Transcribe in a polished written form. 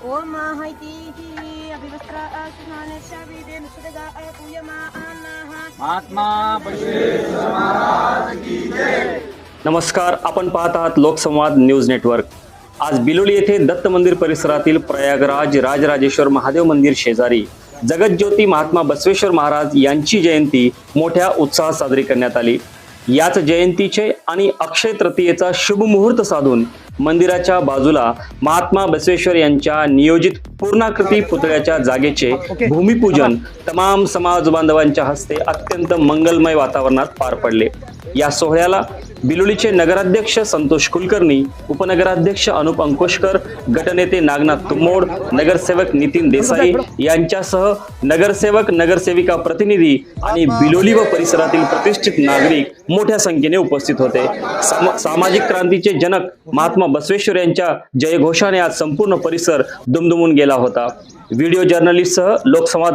ओम माहिती अभिवस्त्रा स्नानस्य वेदेन सुदगा पूयमानाः महात्मा बसवेश्वर महाराज की जय। नमस्कार, आपण पाहत आहात लोकसंवाद न्यूज नेटवर्क। आज बिलोली येथे दत्त मंदिर परिसरातील प्रयागराज राजराजेश्वर महादेव मंदिर शेजारी जगज्योती महात्मा बसवेश्वर महाराज यांची जयंती मोठ्या उत्साहात साजरी करण्यात आली। याच जयंतीचे आणि अक्षय तृतीयेचा शुभ मुहूर्त साधून मंदिराच्या बाजूला महात्मा बसवेश्वर यांच्या नियोजित पूर्णाकृती पुतळ्याच्या जागेचे भूमिपूजन तमाम समाज बांधवांच्या हस्ते अत्यंत मंगलमय वातावरणात पार पडले। या सोहळ्याला बिलोलीचे नगराध्यक्ष संतोष कुलकर्णी, उपनगराध्यक्ष अनुप अंकुशकर, गटनेते नागनाथ तुमोड, नगरसेवक नितीन देसाई यांच्यासह नगरसेवक, नगरसेविका प्रतिनिधी आणि बिलोली व परिसरातील प्रतिष्ठित नागरिक मोठ्या संख्येने उपस्थित होते। सामाजिक क्रांतीचे जनक महात्मा बसवेश्वर यांच्या जयघोषाने आज संपूर्ण परिसर दुमदुमून गेला होता। व्हिडिओ जर्नलिस्टसह लोकसंवाद